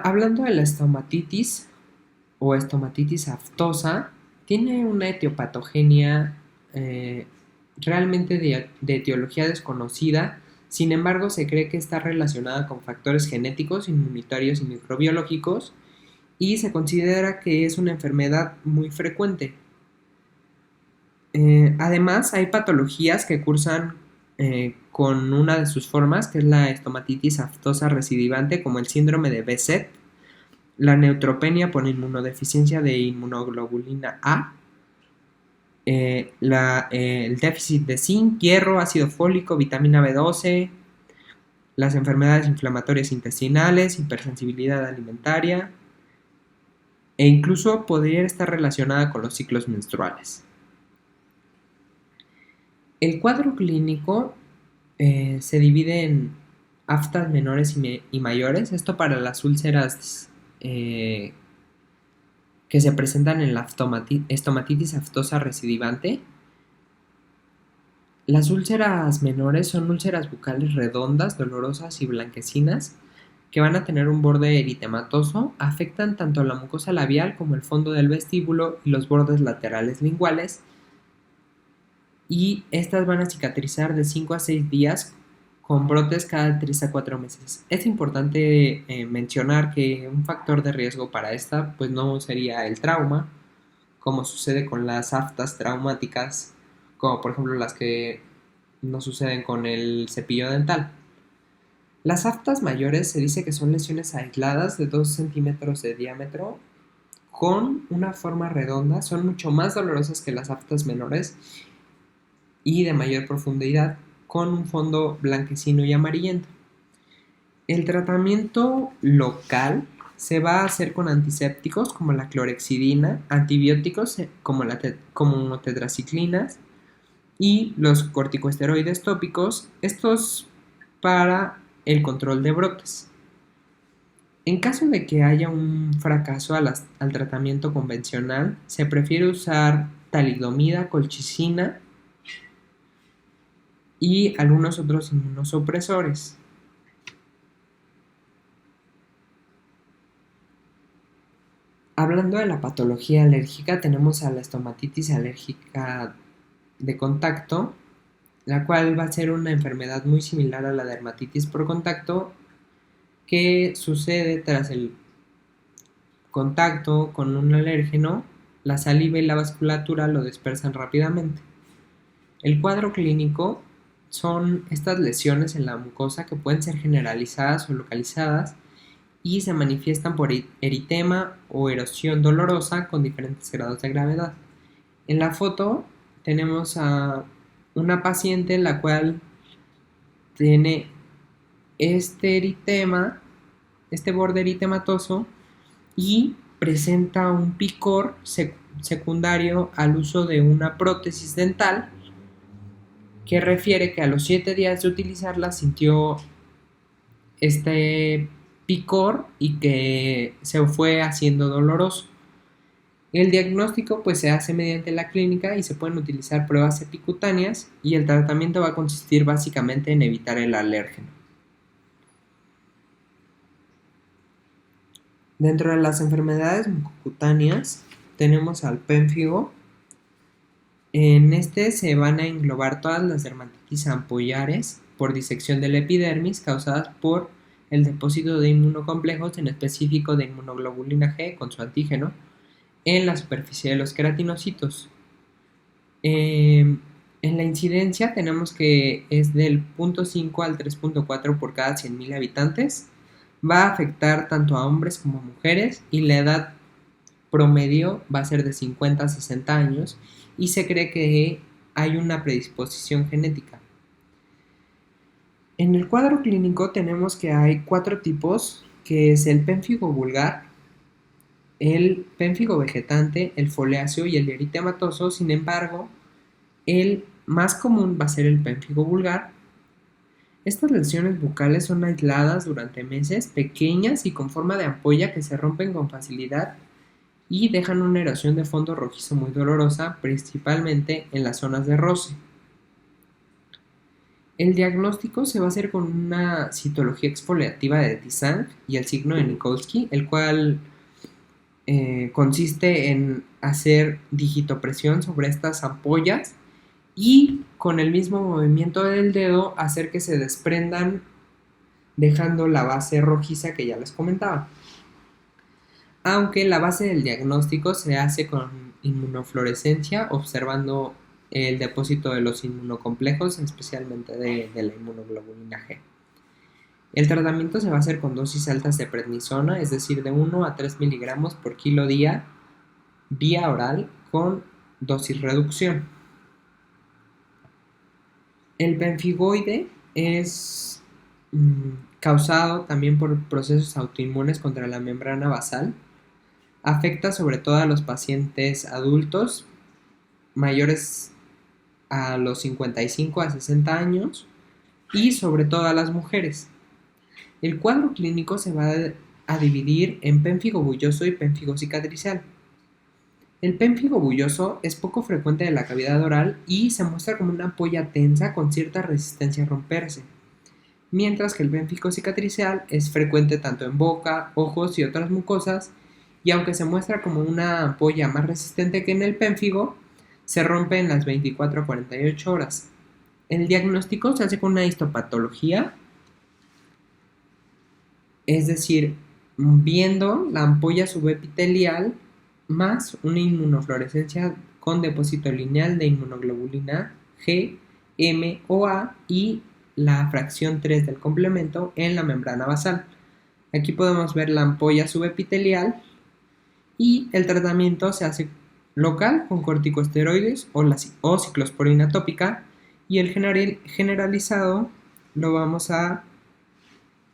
Hablando de la estomatitis o estomatitis aftosa, tiene una etiopatogenia realmente de etiología desconocida. Sin embargo, se cree que está relacionada con factores genéticos, inmunitarios y microbiológicos, y se considera que es una enfermedad muy frecuente. Además, hay patologías que cursan con una de sus formas, que es la estomatitis aftosa recidivante, como el síndrome de Behçet, la neutropenia por inmunodeficiencia de inmunoglobulina A, el déficit de zinc, hierro, ácido fólico, vitamina B12, las enfermedades inflamatorias intestinales, hipersensibilidad alimentaria, e incluso podría estar relacionada con los ciclos menstruales. El cuadro clínico se divide en aftas menores y mayores, esto para las úlceras que se presentan en la estomatitis aftosa recidivante. Las úlceras menores son úlceras bucales redondas, dolorosas y blanquecinas que van a tener un borde eritematoso, afectan tanto la mucosa labial como el fondo del vestíbulo y los bordes laterales linguales, y estas van a cicatrizar de 5 a 6 días con brotes cada 3 a 4 meses. Es importante mencionar que un factor de riesgo para esta pues no sería el trauma, como sucede con las aftas traumáticas, como por ejemplo las que no suceden con el cepillo dental. Las aftas mayores se dice que son lesiones aisladas de 2 centímetros de diámetro con una forma redonda, son mucho más dolorosas que las aftas menores y de mayor profundidad, con un fondo blanquecino y amarillento. El tratamiento local se va a hacer con antisépticos como la clorexidina, antibióticos como tetraciclinas y los corticosteroides tópicos, estos para el control de brotes. En caso de que haya un fracaso al tratamiento convencional, se prefiere usar talidomida, colchicina y algunos otros inmunosupresores. Hablando de la patología alérgica, tenemos a la estomatitis alérgica de contacto, la cual va a ser una enfermedad muy similar a la dermatitis por contacto, que sucede tras el contacto con un alérgeno. La saliva y la vasculatura lo dispersan rápidamente. El cuadro clínico son estas lesiones en la mucosa que pueden ser generalizadas o localizadas y se manifiestan por eritema o erosión dolorosa con diferentes grados de gravedad. En la foto tenemos a una paciente la cual tiene este eritema, este borde eritematoso, y presenta un picor secundario al uso de una prótesis dental, que refiere que a los 7 días de utilizarla sintió este picor y que se fue haciendo doloroso. El diagnóstico pues se hace mediante la clínica y se pueden utilizar pruebas epicutáneas, y el tratamiento va a consistir básicamente en evitar el alérgeno. Dentro de las enfermedades mucocutáneas tenemos al pénfigo. En este se van a englobar todas las dermatitis ampollares por disección de la epidermis causadas por el depósito de inmunocomplejos, en específico de inmunoglobulina G con su antígeno, en la superficie de los queratinocitos. En la incidencia tenemos que es del 0.5 al 3.4 por cada 100.000 habitantes. Va a afectar tanto a hombres como a mujeres, y la edad promedio va a ser de 50 a 60 años, y se cree que hay una predisposición genética. En el cuadro clínico tenemos que hay 4 tipos, que es el pénfigo vulgar, el pénfigo vegetante, el foliáceo y el eritematoso. Sin embargo, el más común va a ser el pénfigo vulgar. Estas lesiones bucales son aisladas durante meses, pequeñas y con forma de ampolla que se rompen con facilidad y dejan una erosión de fondo rojizo muy dolorosa, principalmente en las zonas de roce. El diagnóstico se va a hacer con una citología exfoliativa de Tisang y el signo de Nikolsky, el cual consiste en hacer digitopresión sobre estas ampollas y con el mismo movimiento del dedo hacer que se desprendan dejando la base rojiza que ya les comentaba. Aunque la base del diagnóstico se hace con inmunofluorescencia observando el depósito de los inmunocomplejos, especialmente de la inmunoglobulina G. El tratamiento se va a hacer con dosis altas de prednisona, es decir, de 1 a 3 miligramos por kilo día, vía oral, con dosis reducción. El benfigoide es causado también por procesos autoinmunes contra la membrana basal. Afecta sobre todo a los pacientes adultos mayores a los 55 a 60 años y sobre todo a las mujeres. El cuadro clínico se va a dividir en pénfigo bulloso y pénfigo cicatricial. El pénfigo bulloso es poco frecuente de la cavidad oral y se muestra como una ampolla tensa con cierta resistencia a romperse, mientras que el pénfigo cicatricial es frecuente tanto en boca, ojos y otras mucosas, y aunque se muestra como una ampolla más resistente que en el pénfigo, se rompe en las 24 a 48 horas. El diagnóstico se hace con una histopatología, es decir, viendo la ampolla subepitelial más una inmunofluorescencia con depósito lineal de inmunoglobulina G, M o A y la fracción 3 del complemento en la membrana basal. Aquí podemos ver la ampolla subepitelial y el tratamiento se hace local con corticosteroides o ciclosporina tópica y el generalizado lo vamos a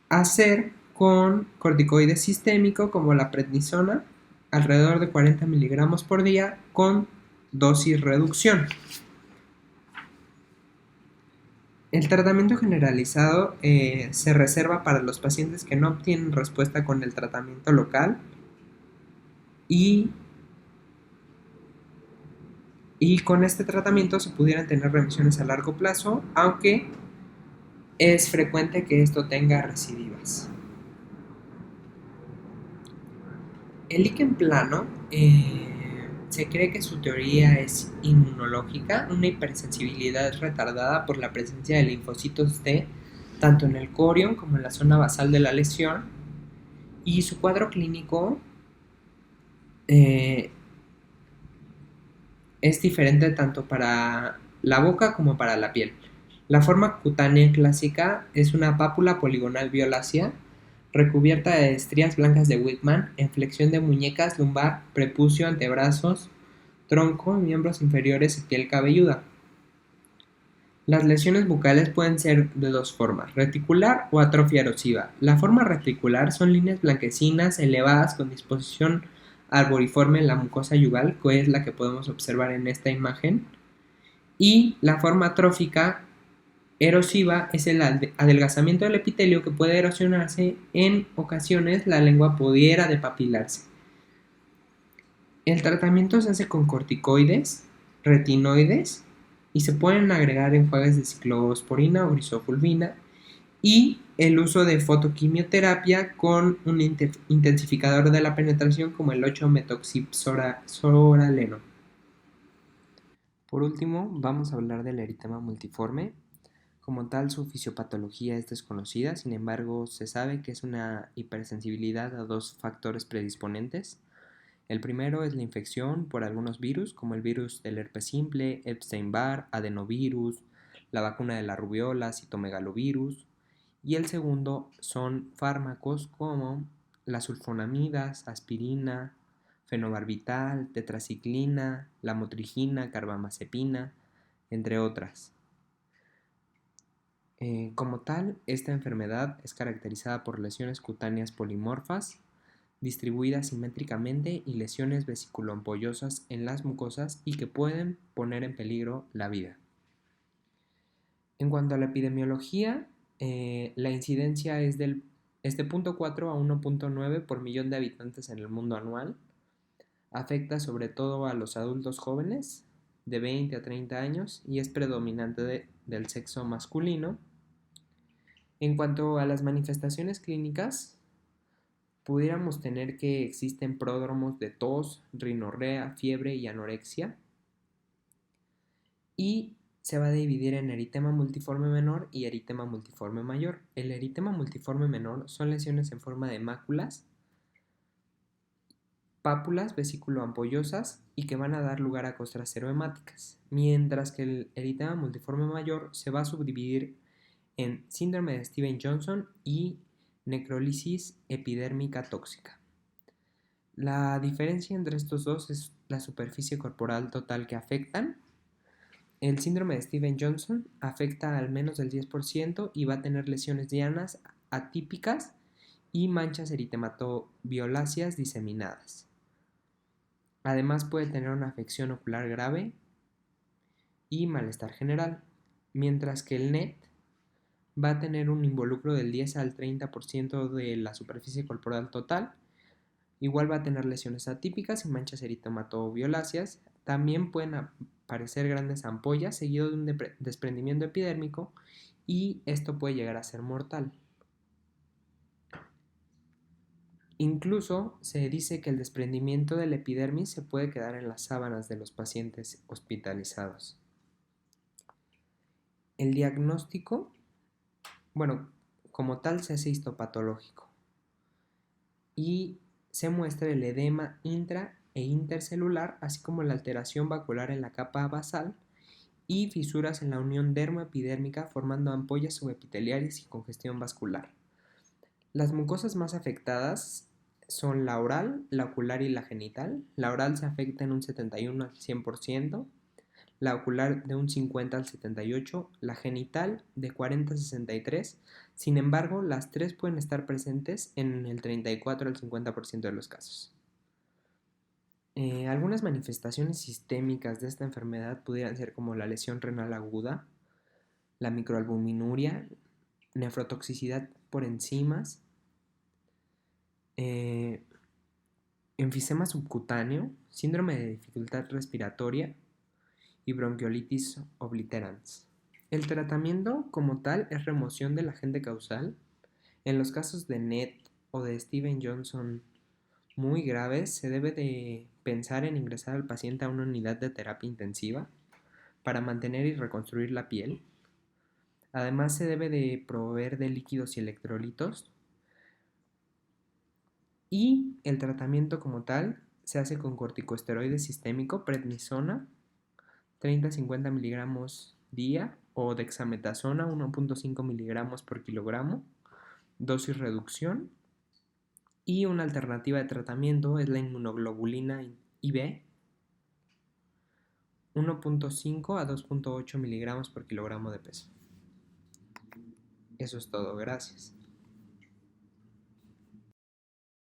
hacer con corticoide sistémico como la prednisona, alrededor de 40 miligramos por día con dosis reducción. El tratamiento generalizado se reserva para los pacientes que no obtienen respuesta con el tratamiento local y con este tratamiento se pudieran tener remisiones a largo plazo, aunque es frecuente que esto tenga recidivas. El líquen plano se cree que su teoría es inmunológica, una hipersensibilidad retardada por la presencia de linfocitos T tanto en el corion como en la zona basal de la lesión, y su cuadro clínico eh, es diferente tanto para la boca como para la piel. La forma cutánea clásica es una pápula poligonal violácea recubierta de estrías blancas de Whitman en flexión de muñecas, lumbar, prepucio, antebrazos, tronco, miembros inferiores y piel cabelluda. Las lesiones bucales pueden ser de dos formas, reticular o atrofia erosiva. La forma reticular son líneas blanquecinas elevadas con disposición arboriforme en la mucosa yugal, que es la que podemos observar en esta imagen. Y la forma atrófica erosiva es el adelgazamiento del epitelio que puede erosionarse. En ocasiones la lengua pudiera depapilarse. El tratamiento se hace con corticoides, retinoides y se pueden agregar enjuagues de ciclosporina o grisofulvina y el uso de fotoquimioterapia con un intensificador de la penetración como el 8-metoxipsoraleno. Por último, vamos a hablar del eritema multiforme. Como tal, su fisiopatología es desconocida, sin embargo, se sabe que es una hipersensibilidad a dos factores predisponentes. El primero es la infección por algunos virus, como el virus del herpes simple, Epstein-Barr, adenovirus, la vacuna de la rubiola, citomegalovirus. Y el segundo son fármacos como las sulfonamidas, aspirina, fenobarbital, tetraciclina, lamotrigina, carbamazepina, entre otras. Como tal, esta enfermedad es caracterizada por lesiones cutáneas polimorfas, distribuidas simétricamente y lesiones vesiculoampollosas en las mucosas y que pueden poner en peligro la vida. En cuanto a la epidemiología, la incidencia es de 0.4 a 1.9 por millón de habitantes en el mundo anual. Afecta sobre todo a los adultos jóvenes de 20 a 30 años y es predominante del sexo masculino. En cuanto a las manifestaciones clínicas, pudiéramos tener que existen pródromos de tos, rinorrea, fiebre y anorexia. Y se va a dividir en eritema multiforme menor y eritema multiforme mayor. El eritema multiforme menor son lesiones en forma de máculas, pápulas vesículo-ampollosas y que van a dar lugar a costras serohemáticas, mientras que el eritema multiforme mayor se va a subdividir en síndrome de Stevens-Johnson y necrólisis epidérmica tóxica. La diferencia entre estos dos es la superficie corporal total que afectan. El síndrome de Stevens-Johnson afecta al menos del 10% y va a tener lesiones dianas atípicas y manchas eritematoviolaceas diseminadas. Además puede tener una afección ocular grave y malestar general, mientras que el NET va a tener un involucro del 10 al 30% de la superficie corporal total. Igual va a tener lesiones atípicas y manchas eritematoviolaceas. También pueden aparecer grandes ampollas seguido de un desprendimiento epidérmico y esto puede llegar a ser mortal. Incluso se dice que el desprendimiento de la epidermis se puede quedar en las sábanas de los pacientes hospitalizados. El diagnóstico, como tal se hace histopatológico y se muestra el edema intra e intercelular, así como la alteración vacular en la capa basal y fisuras en la unión dermoepidérmica formando ampollas subepiteliares y congestión vascular. Las mucosas más afectadas son la oral, la ocular y la genital. La oral se afecta en un 71 al 100%, la ocular de un 50 al 78%, la genital de 40 a 63%. Sin embargo, las tres pueden estar presentes en el 34 al 50% de los casos. Algunas manifestaciones sistémicas de esta enfermedad pudieran ser como la lesión renal aguda, la microalbuminuria, nefrotoxicidad por enzimas, enfisema subcutáneo, síndrome de dificultad respiratoria y bronquiolitis obliterans. El tratamiento como tal es remoción del agente causal. En los casos de NET o de Stevens-Johnson muy graves, se debe de pensar en ingresar al paciente a una unidad de terapia intensiva para mantener y reconstruir la piel. Además, se debe de proveer de líquidos y electrolitos. Y el tratamiento como tal se hace con corticosteroide sistémico, prednisona, 30 a 50 miligramos día, o dexametasona, 1.5 miligramos por kilogramo, dosis reducción. Y una alternativa de tratamiento es la inmunoglobulina IB, 1.5 a 2.8 miligramos por kilogramo de peso. Eso es todo, gracias.